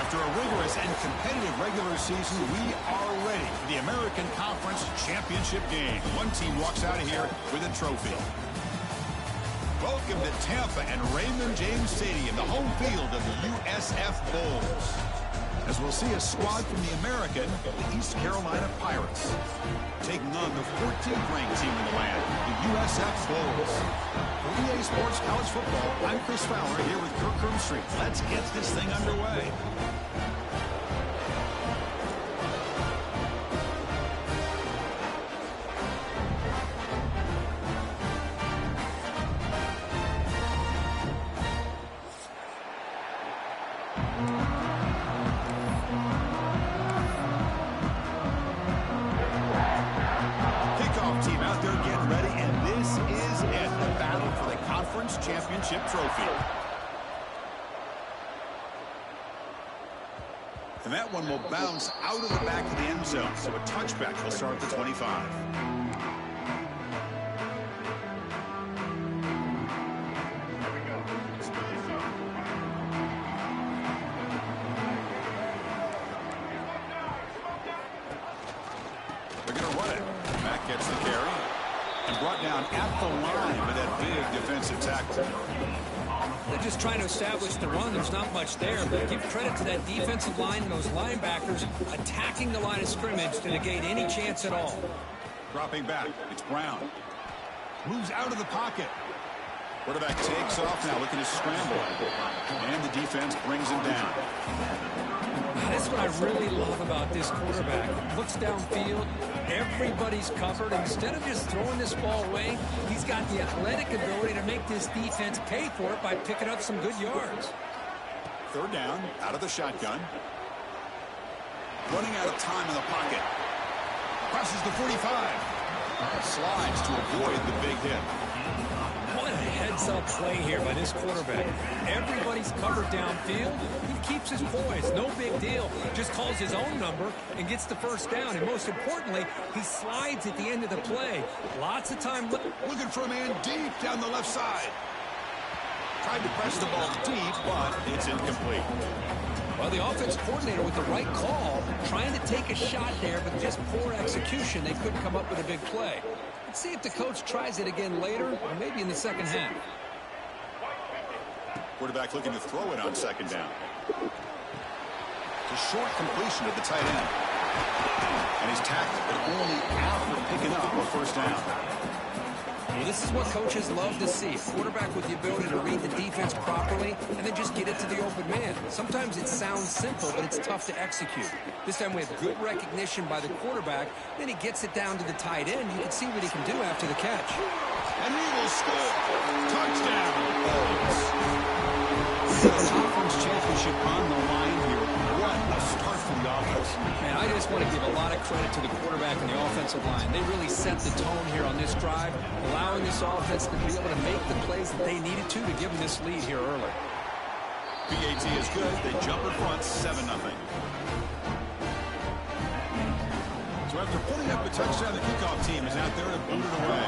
After a rigorous and competitive regular season, we are ready for the American Conference Championship game. One team walks out of here with a trophy. Welcome to Tampa and Raymond James Stadium, the home field of the USF Bulls. As we'll see a squad from the American, the East Carolina Pirates, taking on the 14th ranked team in the land, the USF Bulls. For EA Sports College Football, I'm Chris Fowler here with Kirk Street. Let's get this thing underway. Championship trophy. And that one will bounce out of the back of the end zone, so a touchback will start at the 25. They're going to run it. Mack gets the carry. And brought down at the line with that big defensive tackle. They're just trying to establish the run. There's not much there, but give credit to that defensive line and those linebackers attacking the line of scrimmage to negate any chance at all. Dropping back, it's Brown. Moves out of the pocket. Quarterback takes off now, looking to scramble. And the defense brings him down. That's what I really love about this quarterback. Looks downfield, everybody's covered. Instead of just throwing this ball away, he's got the athletic ability to make this defense pay for it by picking up some good yards. Third down, out of the shotgun. Running out of time in the pocket. Crosses the 45. Slides to avoid the big hit. What a heads-up play here by this quarterback. Everybody's covered downfield. He keeps his poise. No big deal. Just calls his own number and gets the first down. And most importantly, he slides at the end of the play. Lots of time. Looking for a man deep down the left side. Tried to press the ball deep, but it's incomplete. Well, the offense coordinator with the right call, trying to take a shot there, but just poor execution. They couldn't come up with a big play. Let's see if the coach tries it again later, or maybe in the second half. Quarterback looking to throw it on second down. It's a short completion to the tight end. And he's tackled, but only after picking up a first down. Well, this is what coaches love to see. A quarterback with the ability to read the defense properly and then just get it to the open man. Sometimes it sounds simple, but it's tough to execute. This time we have good recognition by the quarterback. Then he gets it down to the tight end. You can see what he can do after the catch. And he will score. Touchdown. Conference championship on the line here. What a start for the offense. Man, I just want to give a lot of credit to the quarterback and the offensive line. They really set the tone here on this drive, allowing this offense to be able to make the plays that they needed to give them this lead here early. PAT is good. They jump in front 7-0. So after putting up a touchdown, the kickoff team is out there to boot it away.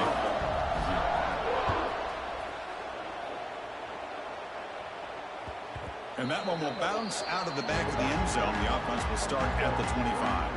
And that one will bounce out of the back of the end zone. The offense will start at the 25.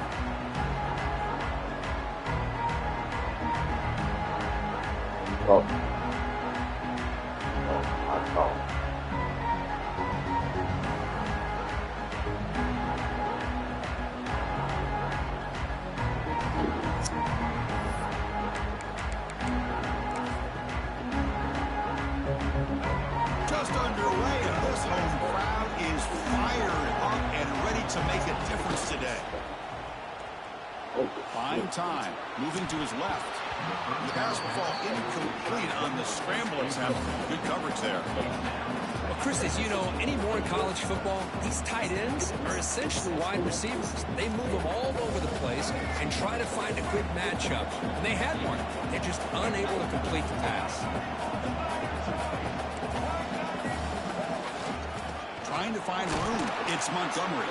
Just underway, and this home crowd is fired up and ready to make a difference today. Fine time, moving to his left. The pass will fall incomplete on the scramble attempt. Good coverage there. Well, Chris, as you know, anymore in college football, these tight ends are essentially wide receivers. They move them all over the place and try to find a good matchup. And they had one. They're just unable to complete the pass. Trying to find room. It's Montgomery.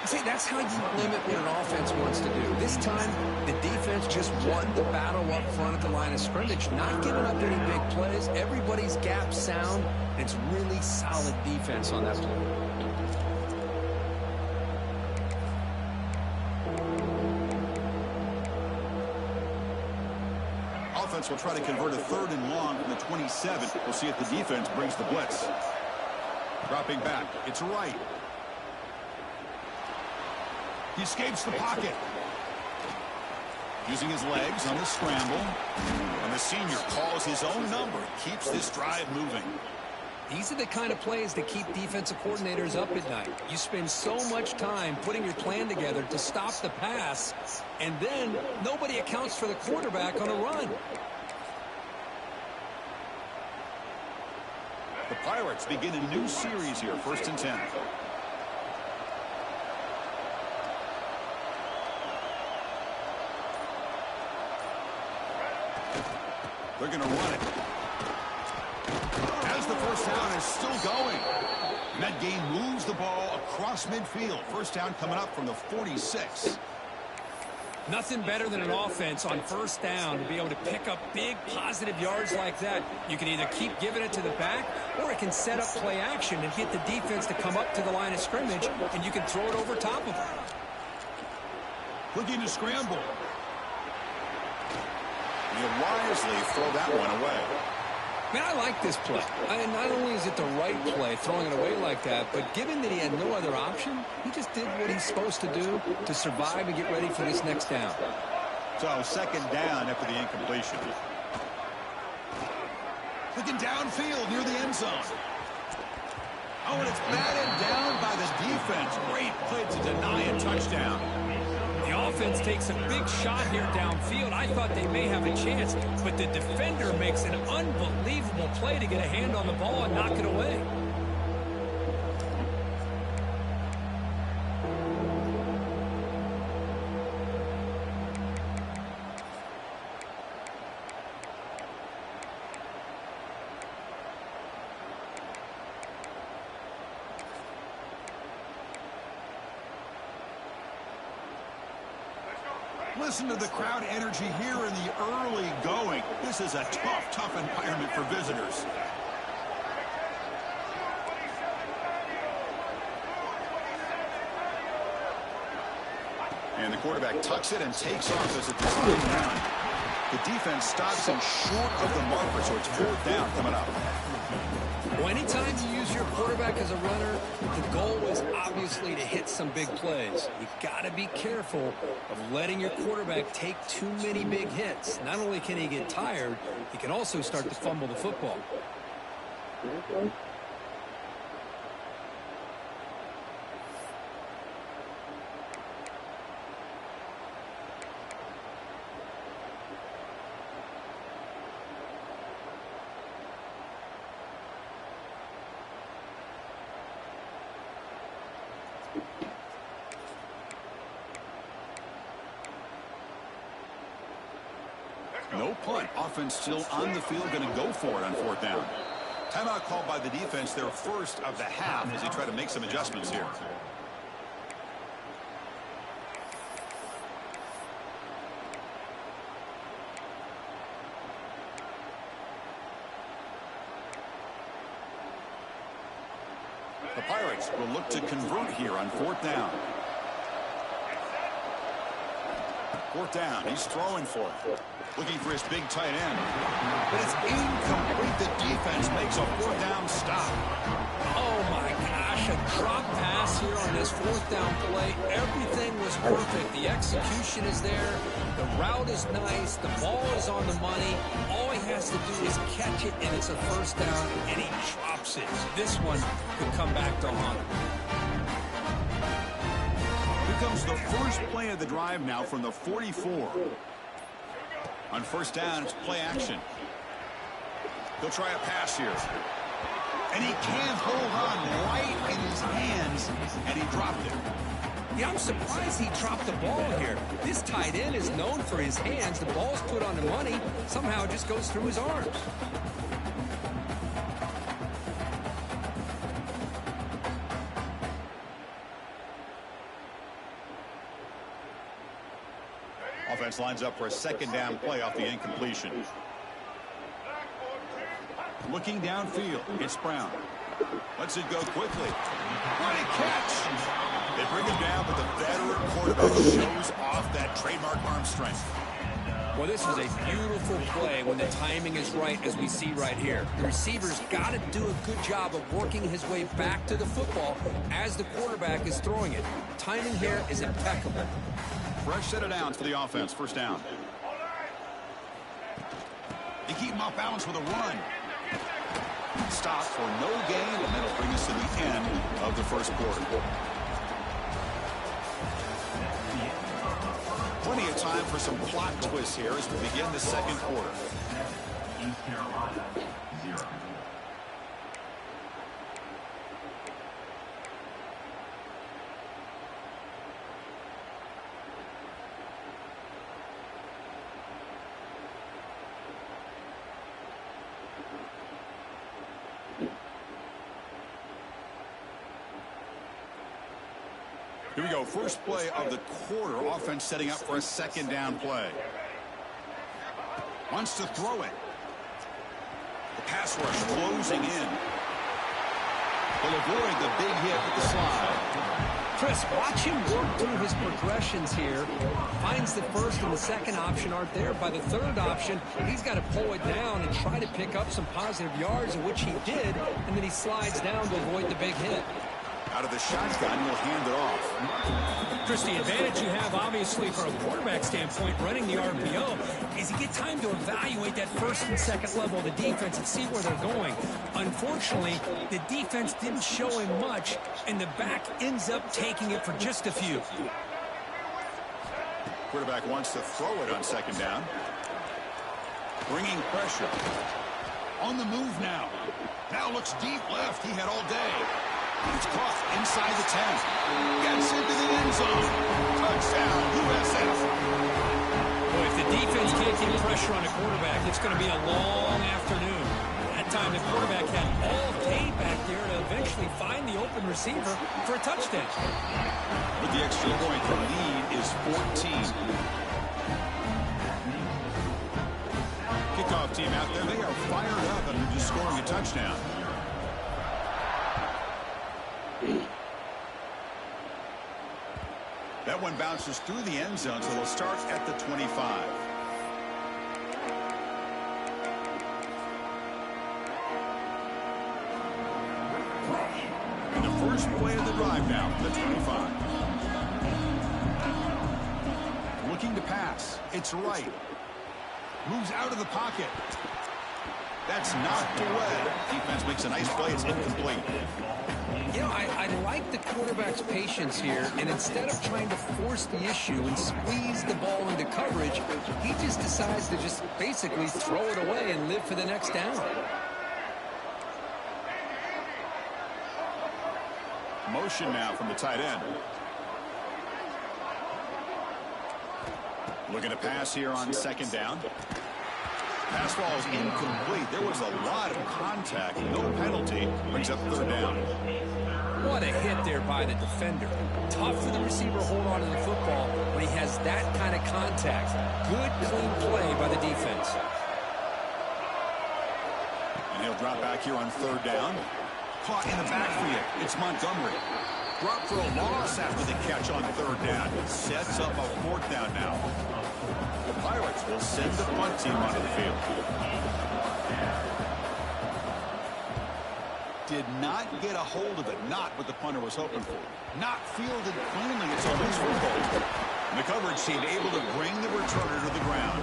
See, that's how you limit what an offense wants to do. This time, the defense just won the battle up front at the line of scrimmage, not giving up any big plays. Everybody's gap sound, and it's really solid defense on that play. offense will try to convert a 3rd and long from the 27. We'll see if the defense brings the blitz. Dropping back. It's right. He escapes the pocket. Using his legs on the scramble. And the senior calls his own number. Keeps this drive moving. These are the kind of plays that keep defensive coordinators up at night. You spend so much time putting your plan together to stop the pass, and then nobody accounts for the quarterback on a run. The Pirates begin a new series here, 1st and 10. They're going to run it. As the first down is still going. And that gain moves the ball across midfield. First down coming up from the 46. Nothing better than an offense on first down to be able to pick up big positive yards like that. You can either keep giving it to the back, or it can set up play action and get the defense to come up to the line of scrimmage, and you can throw it over top of them. Looking to scramble. He'll wisely throw that one away. Man, I like this play. Not only is it the right play, throwing it away like that, but given that he had no other option, he just did what he's supposed to do to survive and get ready for this next down. So 2nd down after the incompletion. Looking downfield near the end zone. Oh, and it's batted down by the defense. Great play to deny a touchdown. The offense takes a big shot here downfield. I thought they may have a chance, but the defender makes an unbelievable play to get a hand on the ball and knock it away. Listen to the crowd energy here in the early going. This is a tough environment for visitors. And the quarterback tucks it and takes off as it decides down. The defense stops him short of the marker, so it's 4th down coming up. Well, anytime you use your quarterback as a runner, the goal is obviously to hit some big plays. You got to be careful of letting your quarterback take too many big hits. Not only can he get tired, he can also start to fumble the football. No punt. Offense still on the field, going to go for it on 4th down. Timeout called by the defense, their first of the half, as they try to make some adjustments here. The Pirates will look to convert here on 4th down. 4th down. He's throwing for it. Looking for his big tight end. But it's incomplete. The defense makes a 4th down stop. Oh, my gosh. A drop pass here on this 4th down play. Everything was perfect. The execution is there. The route is nice. The ball is on the money. All he has to do is catch it, and it's a 1st down, and he drops it. This one could come back to haunt him. Here comes the first play of the drive now from the 44. On 1st down, it's play action. He'll try a pass here. And he can't hold on right in his hands, and he dropped it. Yeah, I'm surprised he dropped the ball here. This tight end is known for his hands. The ball's put on the money. Somehow it just goes through his arms. Offense lines up for a 2nd down play off the incompletion. Looking downfield, it's Brown. Lets it go quickly. What a catch! They bring him down, but the veteran quarterback shows off that trademark arm strength. Well, this is a beautiful play when the timing is right, as we see right here. The receiver's got to do a good job of working his way back to the football as the quarterback is throwing it. Timing here is impeccable. Fresh set of downs for the offense. First down. They keep him off balance with a run. Stop for no gain, and that'll bring us to the end of the first quarter. Plenty of time for some plot twists here as we begin the second quarter. East Carolina, 0. Here we go. First play of the quarter. Offense setting up for a second down play. Wants to throw it. The pass rush closing in. Will avoid the big hit with the slide. Chris, watch him work through his progressions here. Finds the first and the second option aren't there. By the third option, he's got to pull it down and try to pick up some positive yards, of which he did, and then he slides down to avoid the big hit. Out of the shotgun, will hand it off. Chris, the advantage you have, obviously, from a quarterback standpoint, running the RPO, is you get time to evaluate that first and second level of the defense and see where they're going. Unfortunately, the defense didn't show him much, and the back ends up taking it for just a few. Quarterback wants to throw it on second down. Bringing pressure. On the move now. Now looks deep left. He had all day. It's caught inside the 10. Gets into the end zone. Touchdown, USF. Boy, if the defense can't get pressure on a quarterback, it's going to be a long afternoon. That time, the quarterback had all day back there to eventually find the open receiver for a touchdown. But the extra point, the lead is 14. Kickoff team out there, they are fired up after just scoring a touchdown. That one bounces through the end zone, so they'll start at the 25. And the first play of the drive now, the 25. Looking to pass. It's right. Moves out of the pocket. That's knocked away. Defense makes a nice play. It's incomplete. You know, I like the quarterback's patience here, and instead of trying to force the issue and squeeze the ball into coverage, he just decides to just basically throw it away and live for the next down. Motion now from the tight end. Looking to pass here on second down. Pass ball is incomplete. There was a lot of contact. No penalty. Brings up third down. What a hit there by the defender. Tough for the receiver to hold on to the football when he has that kind of contact. Good, clean play by the defense. And he'll drop back here on third down. Caught in the backfield. It's Montgomery. Drop for a loss after the catch on third down. Sets up a fourth down now. The Pirates will send the punt team onto the field. Did not get a hold of it. Not what the punter was hoping for. Not fielded cleanly. It's almost football. The coverage team able to bring the returner to the ground.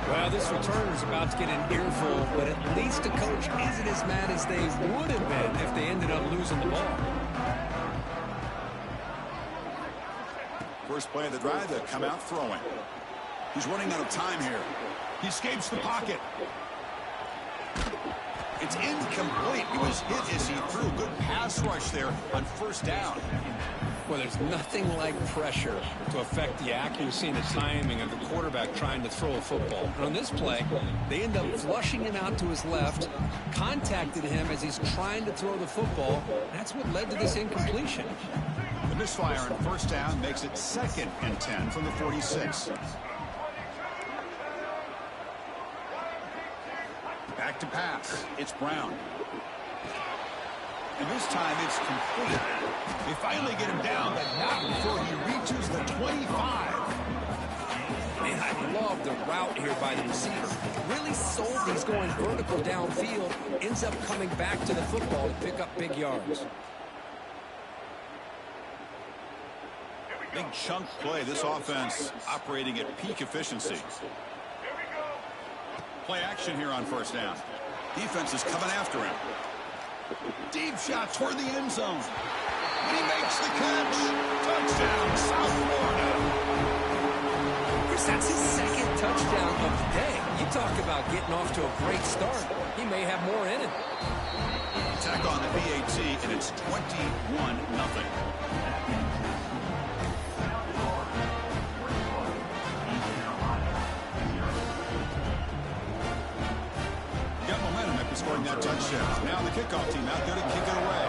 Well, this returner's about to get an earful, but at least the coach isn't as mad as they would have been if they ended up losing the ball. First play of the drive, they'll come out throwing. He's running out of time here. He escapes the pocket. It's incomplete. He was hit as he threw a good pass rush there on first down. Well, there's nothing like pressure to affect the accuracy and the timing of the quarterback trying to throw a football. And on this play, they end up flushing him out to his left, contacted him as he's trying to throw the football. That's what led to this incompletion. The misfire on first down makes it 2nd and 10 from the 46. Back to pass. It's Brown. And this time it's complete. They finally get him down, but not before he reaches the 25. Man, I love the route here by the receiver. Really sold he's going vertical downfield, ends up coming back to the football to pick up big yards. Big chunk play. This offense operating at peak efficiency. Play action here on first down. Defense is coming after him. Deep shot toward the end zone. And he makes the catch. Touchdown, South Florida. Chris, that's his second touchdown of the day. You talk about getting off to a great start. He may have more in it. Tack on the PAT, and it's 21-0. Scoring that touchdown. Now the kickoff team out there to kick it away.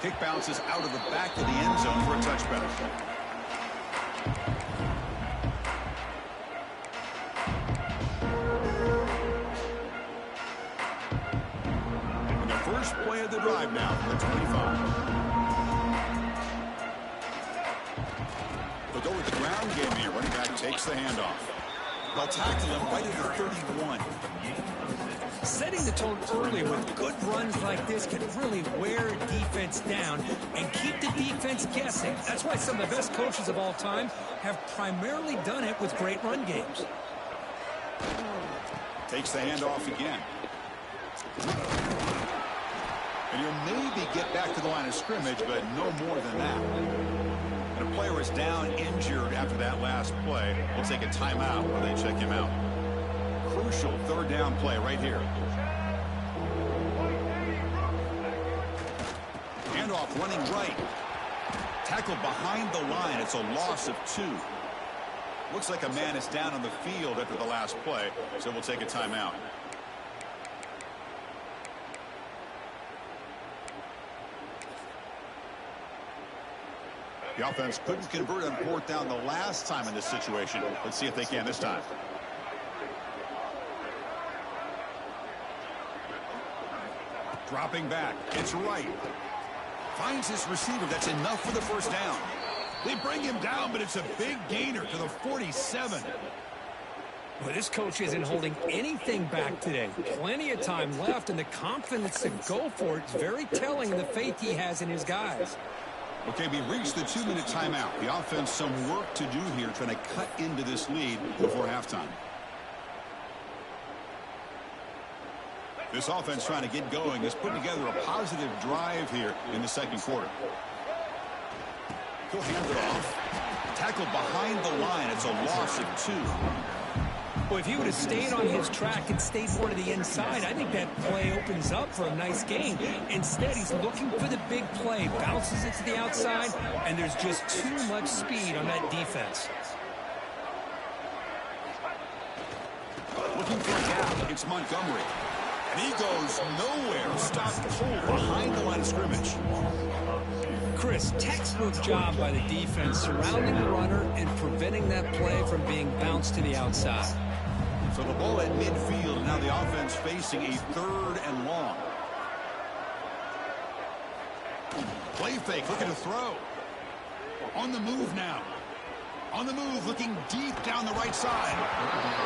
Kick bounces out of the back of the end zone for a touchback. And the first play of the drive now from the 25. They'll go with the ground game here. Running back takes the handoff. They'll tackle him right at the 31. Setting the tone early with good runs like this can really wear a defense down and keep the defense guessing. That's why some of the best coaches of all time have primarily done it with great run games. Takes the handoff again. And he'll maybe get back to the line of scrimmage, but no more than that. And a player is down injured after that last play. We'll take a timeout while they check him out. Crucial third down play right here. Handoff running right. Tackled behind the line. It's a loss of 2. Looks like a man is down on the field after the last play, so we'll take a timeout. The offense couldn't convert on fourth down the last time in this situation. Let's see if they can this time. Dropping back. It's right. Finds his receiver. That's enough for the first down. They bring him down, but it's a big gainer to the 47. Well, this coach isn't holding anything back today. Plenty of time left, and the confidence to go for it is very telling of the faith he has in his guys. Okay, we reached the 2-minute timeout. The offense some work to do here, trying to cut into this lead before halftime. This offense trying to get going is putting together a positive drive here in the second quarter. He'll hand it off. Tackled behind the line. It's a loss of 2. Well, if he would have stayed on his track and stayed more to the inside, I think that play opens up for a nice gain. Instead, he's looking for the big play, bounces it to the outside, and there's just too much speed on that defense. Looking for a gap. It's Montgomery. And he goes nowhere. Stopped cold behind the line of scrimmage. Chris, textbook job by the defense surrounding the runner and preventing that play from being bounced to the outside. So the ball at midfield, and now the offense facing a 3rd and long. Play fake, looking to throw. On the move now. On the move, looking deep down the right side.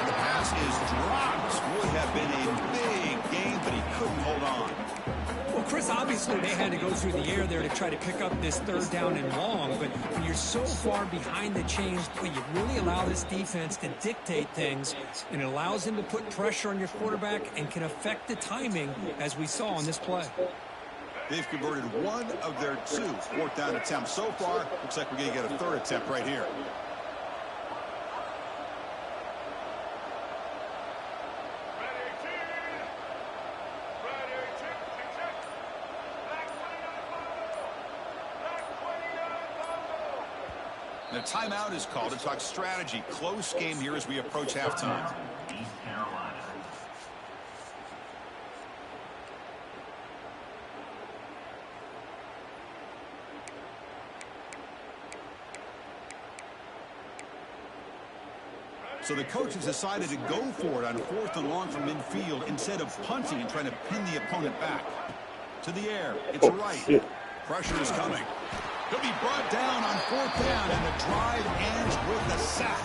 And the pass is dropped. Would have been a big game, but he couldn't hold on. Well, Chris, obviously they had to go through the air there to try to pick up this 3rd down and long, but when you're so far behind the chains, you really allow this defense to dictate things, and it allows him to put pressure on your quarterback and can affect the timing, as we saw on this play. They've converted 1 of their 2 4th down attempts so far. Looks like we're going to get a 3rd attempt right here. The timeout is called to talk strategy. Close game here as we approach halftime. East Carolina. So the coach has decided to go for it on 4th and long from midfield instead of punting and trying to pin the opponent back. To the air. It's right. Pressure is coming. He'll be brought down on 4th down, and the drive ends with a sack.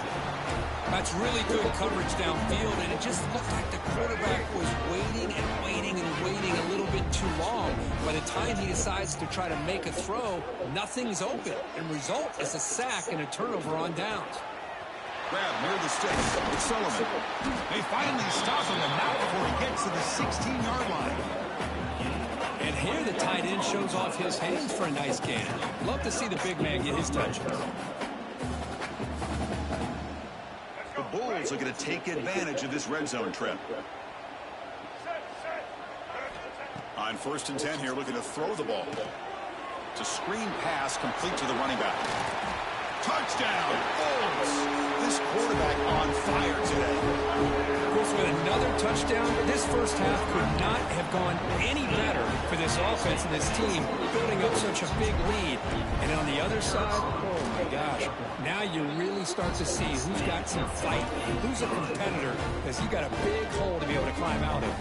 That's really good coverage downfield, and it just looked like the quarterback was waiting and waiting and waiting a little bit too long. By the time he decides to try to make a throw, nothing's open, and result is a sack and a turnover on downs. Grab near the sticks. It's Sullivan. They finally stop him, and not before he gets to the 16-yard line. And here the tight end shows off his hands for a nice gain. Love to see the big man get his touchdown. The Bulls are going to take advantage of this red zone trip. On 1st and 10 here, looking to throw the ball. It's a screen pass complete to the running back. Touchdown! Oh, this quarterback on fire today. With another touchdown, this first half could not have gone any better for this offense and this team, building up such a big lead. And on the other side, oh my gosh, now you really start to see who's got some fight, who's a competitor, because you got a big hole to be able to climb out of.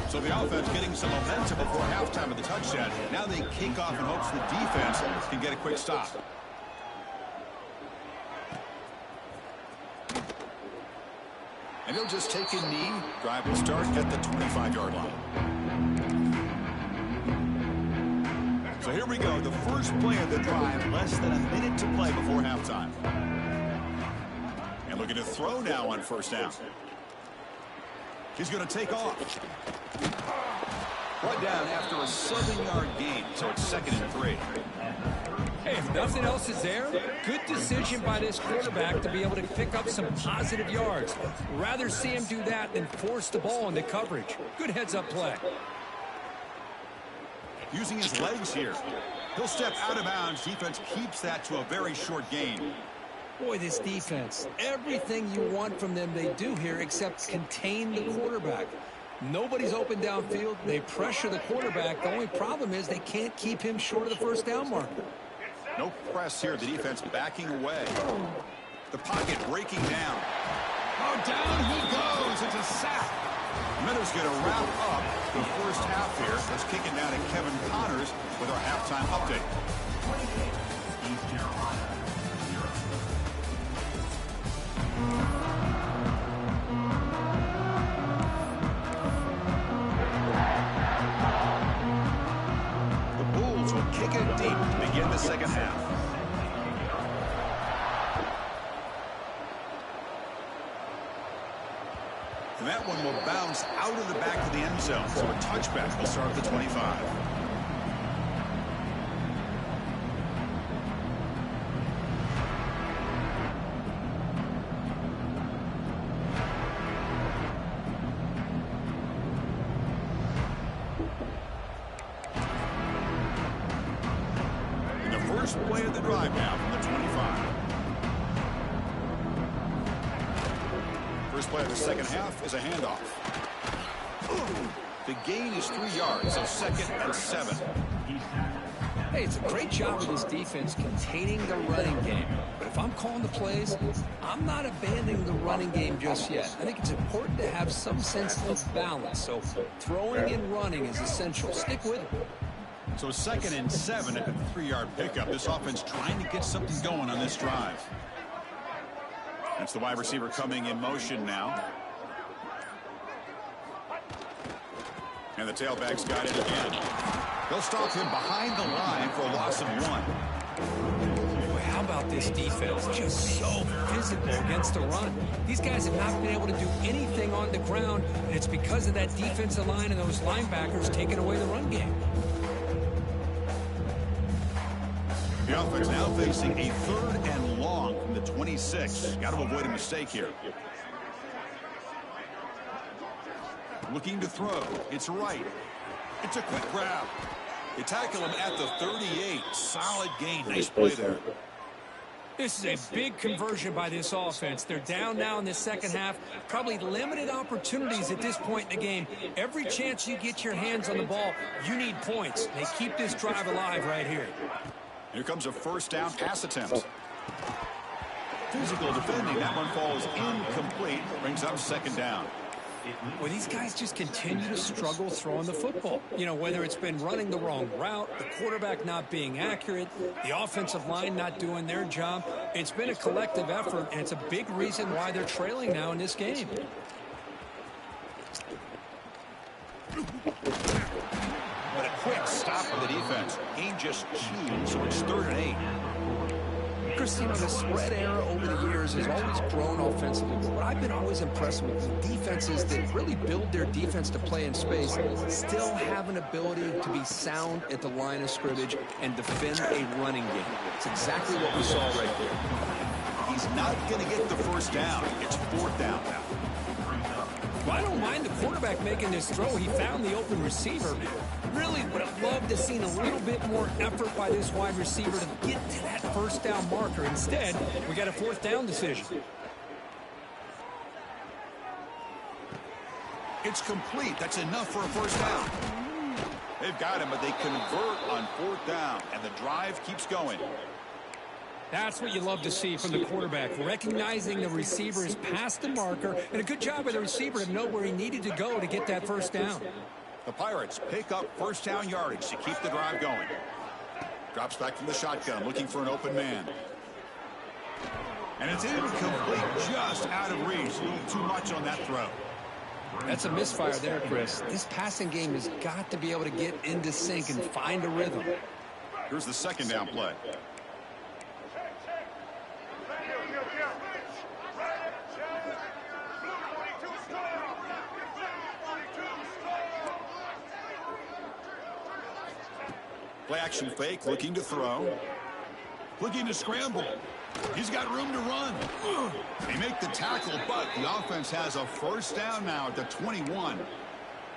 So the offense getting some momentum before halftime of the touchdown. Now they kick off in hopes the defense can get a quick stop. And he'll just take a knee. Drive will start at the 25-yard line. So here we go. The first play of the drive. Less than a minute to play before halftime. And looking to throw now on 1st down. He's going to take off. Brought down after a 7-yard gain. So it's 2nd and 3. Hey, if nothing else is there, good decision by this quarterback to be able to pick up some positive yards. Rather see him do that than force the ball into coverage. Good heads-up play. Using his legs here. He'll step out of bounds. Defense keeps that to a very short gain. Boy, this defense, everything you want from them they do here except contain the quarterback. Nobody's open downfield. They pressure the quarterback. The only problem is they can't keep him short of the 1st down marker. No press here. The defense backing away. The pocket breaking down. Oh, down he goes. It's a sack. Miller's going to wrap up the first half here. Let's kick it down to Kevin Connors with our halftime update. East Carolina, 0. The Bulls will kick it deep to begin the second half. And that one will bounce out of the back of the end zone. So a touchback will start at the 25. And the first play of the drive now from the 25. First play of the second half is a handoff. The gain is 3 yards, so 2nd and 7. Hey, it's a great job of this defense containing the running game. But if I'm calling the plays, I'm not abandoning the running game just yet. I think it's important to have some sense of balance. So throwing and running is essential. Stick with it. So 2nd and 7 at the 3-yard pickup. This offense trying to get something going on this drive. That's the wide receiver coming in motion now. And the tailback's got it again. They'll stop him behind the line for a loss of 1. Boy, how about this defense? Just so physical against the run. These guys have not been able to do anything on the ground, and it's because of that defensive line and those linebackers taking away the run game. The offense now facing a 3rd and long from the 26. Got to avoid a mistake here. Looking to throw. It's right. It's a quick grab. They tackle him at the 38. Solid gain. Nice play there. This is a big conversion by this offense. They're down now in the second half. Probably limited opportunities at this point in the game. Every chance you get your hands on the ball, you need points. They keep this drive alive right here. Here comes a 1st down pass attempt. Physical defending. That one falls incomplete. Brings up 2nd down. Well, these guys just continue to struggle throwing the football. You know, whether it's been running the wrong route, the quarterback not being accurate, the offensive line not doing their job. It's been a collective effort, and it's a big reason why they're trailing now in this game. But a quick stop for the defense. Gain just 2, so it's 3rd and 8. Chris, you know, the spread era over the years has always grown offensively, but what I've been always impressed with defenses that really build their defense to play in space still have an ability to be sound at the line of scrimmage and defend a running game. It's exactly what we saw right there. He's not going to get the first down. It's 4th down now. Well, I don't mind the quarterback making this throw. He found the open receiver. Really would have loved to have seen a little bit more effort by this wide receiver to get to that first down marker. Instead, we got a 4th down decision. It's complete. That's enough for a first down. They've got him, but they convert on 4th down, and the drive keeps going. That's what you love to see from the quarterback, recognizing the receiver is past the marker, and a good job by the receiver to know where he needed to go to get that first down. The Pirates pick up first down yardage to keep the drive going. Drops back from the shotgun, looking for an open man. And it's incomplete, just out of reach. A little too much on that throw. That's a misfire there, Chris. This passing game has got to be able to get into sync and find a rhythm. Here's the 2nd down play. Play action fake, looking to throw. Looking to scramble. He's got room to run. They make the tackle, but the offense has a first down now at the 21.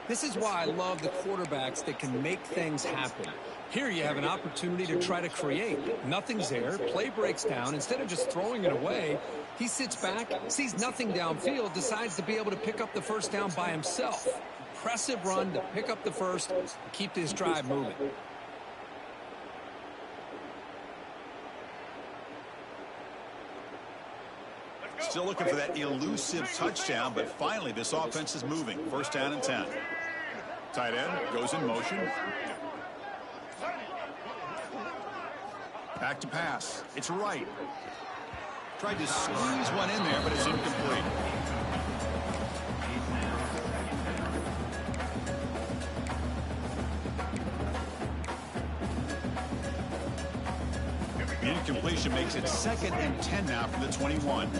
This is why I love the quarterbacks that can make things happen. Here you have an opportunity to try to create. Nothing's there. Play breaks down. Instead of just throwing it away, he sits back, sees nothing downfield, decides to be able to pick up the first down by himself. Impressive run to pick up the first, keep this drive moving. Still looking for that elusive touchdown, but finally this offense is moving. First down and 10. Tight end goes in motion. Back to pass. It's right. Tried to squeeze one in there, but it's incomplete. The incompletion makes it 2nd and 10 now from the 21.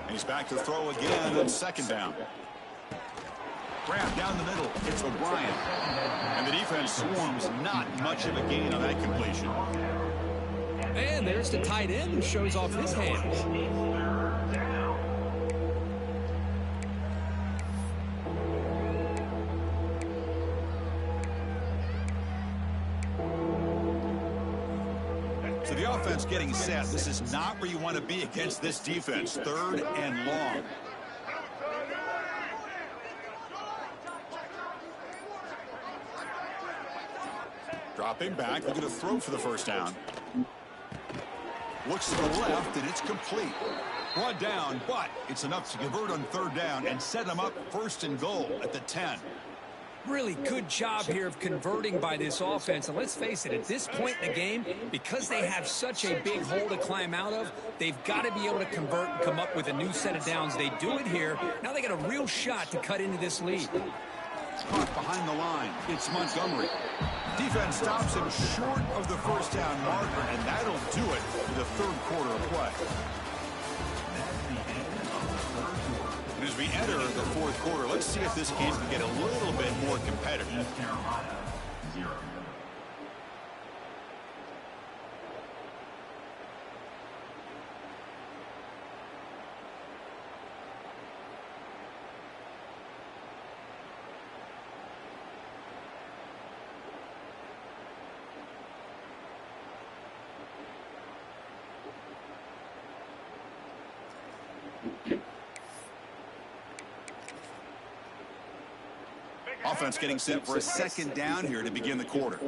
And he's back to throw again on 2nd down. Grab down the middle. It's O'Brien. And the defense swarms. Not much of a gain on that completion. And there's the tight end who shows off his hands. So the offense getting set. This is not where you want to be against this defense. 3rd and long. Dropping back, looking to throw for the first down. Looks to the left, and it's complete. Brought down, but it's enough to convert on 3rd down and set them up 1st and goal at the 10. Really good job here of converting by this offense. And let's face it, at this point in the game, because they have such a big hole to climb out of, they've got to be able to convert and come up with a new set of downs. They do it here. Now they got a real shot to cut into this lead. Caught behind the line. It's Montgomery. Defense stops him short of the first down marker, and that'll do it for the 3rd quarter of play. And as we enter the 4th quarter, let's see if this game can get a little bit more competitive. Carolina, 0. Offense getting set for a 2nd down here to begin the quarter.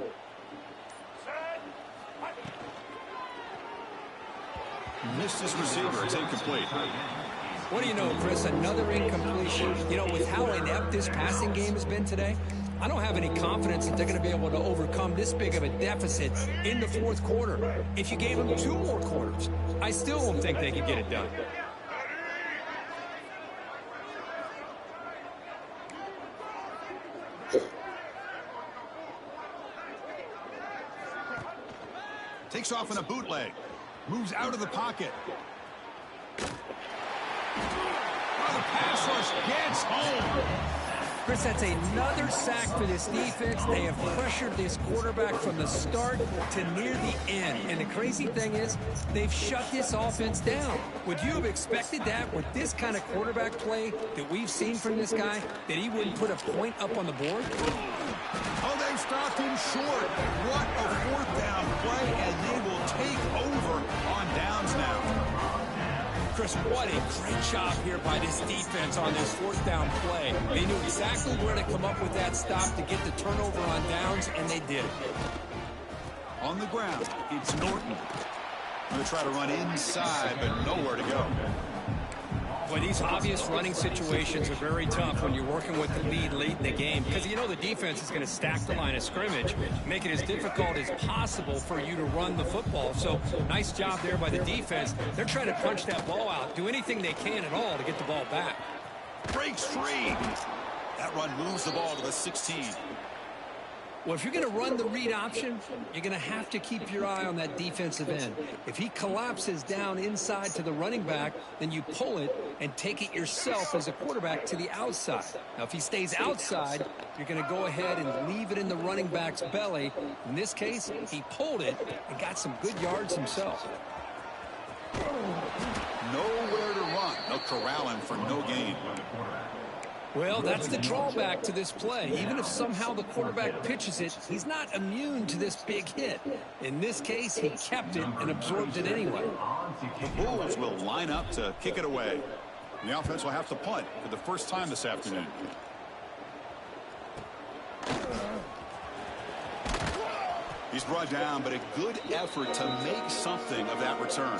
Missed his receiver. It's incomplete. What do you know, Chris? Another incompletion. You know, with how inept this passing game has been today, I don't have any confidence that they're going to be able to overcome this big of a deficit in the fourth quarter. If you gave them 2 more quarters, I still don't think they could get it done. Takes off in a bootleg. Moves out of the pocket. Oh, the pass rush gets home. Chris, that's another sack for this defense. They have pressured this quarterback from the start to near the end. And the crazy thing is, they've shut this offense down. Would you have expected that with this kind of quarterback play that we've seen from this guy, that he wouldn't put a point up on the board? Oh, they've stopped him short. What a fourth down play, and they will take over on downs now. Chris, what a great job here by this defense on this fourth down play. They knew exactly where to come up with that stop to get the turnover on downs, and they did it. On the ground, it's Norton. Going to try to run inside, but nowhere to go. Boy, these obvious running situations are very tough when you're working with the lead late in the game, because you know the defense is going to stack the line of scrimmage, make it as difficult as possible for you to run the football. So nice job there by the defense. They're trying to punch that ball out, do anything they can at all to get the ball back. Breaks free. That run moves the ball to the 16. Well, if you're going to run the read option, you're going to have to keep your eye on that defensive end. If he collapses down inside to the running back, then you pull it and take it yourself as a quarterback to the outside. Now, if he stays outside, you're going to go ahead and leave it in the running back's belly. In this case, he pulled it and got some good yards himself. Nowhere to run. They'll corral him for no gain. Well, that's the drawback to this play. Even if somehow the quarterback pitches it, he's not immune to this big hit. In this case, he kept it and absorbed it anyway. The Bulls will line up to kick it away. And the offense will have to punt for the first time this afternoon. He's brought down, but a good effort to make something of that return.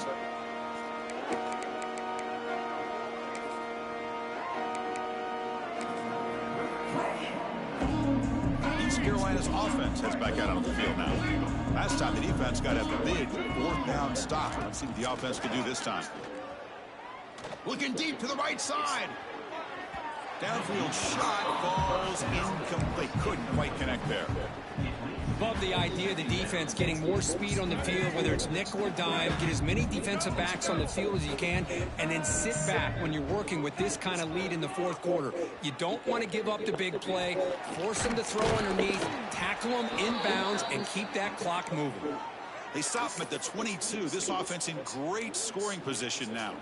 Carolina's offense heads back out on the field now. Last time the defense got a big fourth down stop. Let's see what the offense can do this time. Looking deep to the right side. Downfield shot falls incomplete. Couldn't quite connect there. Love the idea of the defense getting more speed on the field, whether it's nickel or dime, get as many defensive backs on the field as you can, and then sit back when you're working with this kind of lead in the fourth quarter. You don't want to give up the big play, force them to throw underneath, tackle them inbounds, and keep that clock moving. They stop him at the 22. This offense in great scoring position now.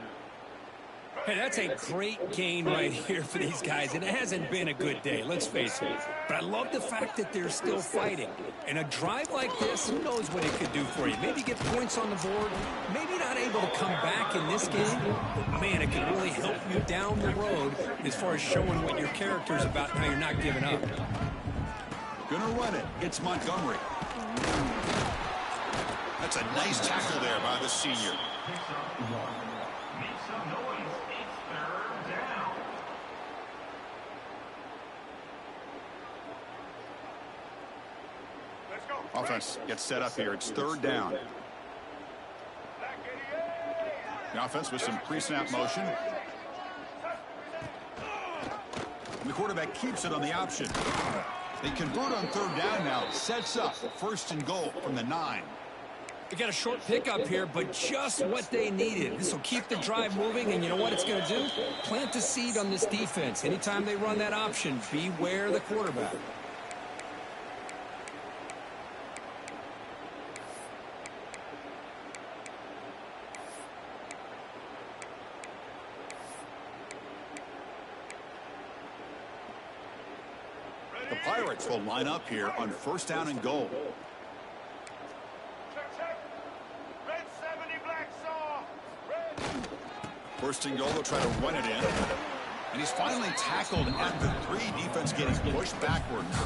Hey, that's a great gain right here for these guys, and it hasn't been a good day, let's face it. But I love the fact that they're still fighting. And a drive like this, who knows what it could do for you. Maybe get points on the board, maybe not able to come back in this game, but man, it could really help you down the road as far as showing what your character's about and how you're not giving up. Gonna run it. It's Montgomery. That's a nice tackle there by the senior. Offense gets set up here. It's third down. The offense with some pre-snap motion. And the quarterback keeps it on the option. They convert on third down now. Sets up first and goal from the 9. They got a short pickup here, but just what they needed. This will keep the drive moving, and you know what it's going to do? Plant the seed on this defense. Anytime they run that option, beware the quarterback. The Pirates will line up here on first down and goal. First and goal, they'll try to run it in. And he's finally tackled at the 3. Defense getting pushed backwards.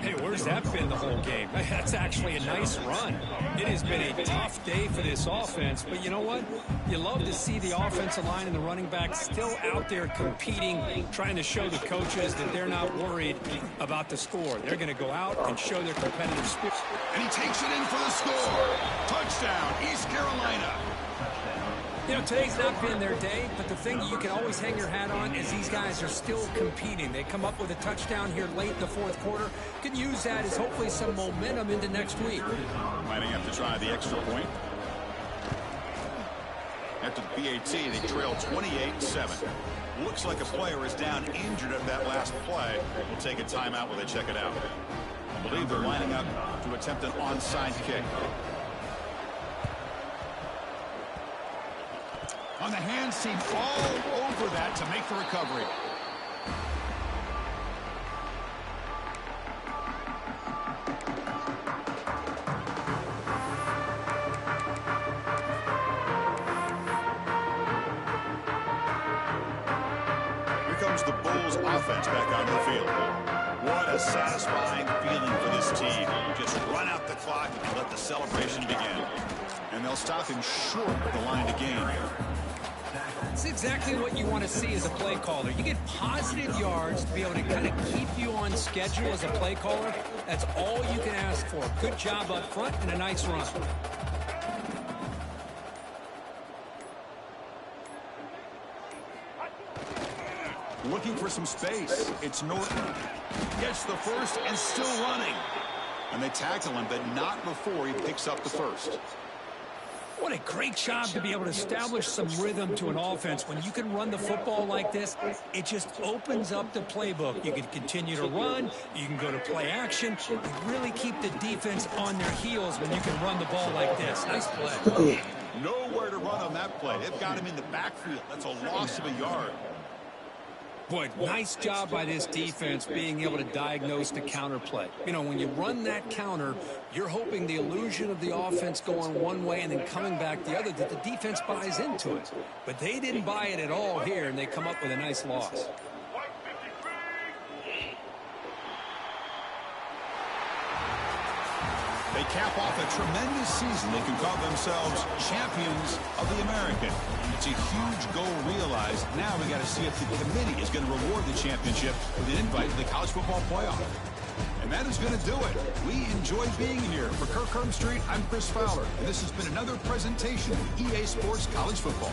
Hey, where's that been the whole game? That's actually a nice run. It has been a tough day for this offense, but you know what? You love to see the offensive line and the running backs still out there competing, trying to show the coaches that they're not worried about the score. They're going to go out and show their competitive spirit. And he takes it in for the score. Touchdown, East Carolina. You know, today's not been their day, but the thing that you can always hang your hat on is these guys are still competing. They come up with a touchdown here late in the fourth quarter. Can use that as hopefully some momentum into next week. Might have to try the extra point. After the PAT, they trail 28-7. Looks like a player is down injured at that last play. We'll take a timeout while they check it out. I believe they're lining up to attempt an onside kick. On the hands team, all over that to make the recovery. Here comes the Bulls offense back on the field. What a satisfying feeling for this team. Just run out the clock and let the celebration begin. And they'll stop him short of the line to gain here. It's exactly what you want to see as a play caller. You get positive yards to be able to kind of keep you on schedule as a play caller. That's all you can ask for. Good job up front and a nice run. Looking for some space. It's Norton. Gets the first and still running. And they tackle him, but not before he picks up the first. What a great job to be able to establish some rhythm to an offense. When you can run the football like this, it just opens up the playbook. You can continue to run. You can go to play action. You really keep the defense on their heels when you can run the ball like this. Nice play. Nowhere to run on that play. They've got him in the backfield. That's a loss of a yard. Boy, nice job by this defense being able to diagnose the counter play. You know, when you run that counter, you're hoping the illusion of the offense going one way and then coming back the other, that the defense buys into it. But they didn't buy it at all here, and they come up with a nice loss. They cap off a tremendous season. They can call themselves champions of the American. It's a huge goal realized. Now we got to see if the committee is going to reward the championship with an invite to the college football playoff. And that is going to do it. We enjoyed being here. For Kirk Street, I'm Chris Fowler, and this has been another presentation of EA Sports College Football.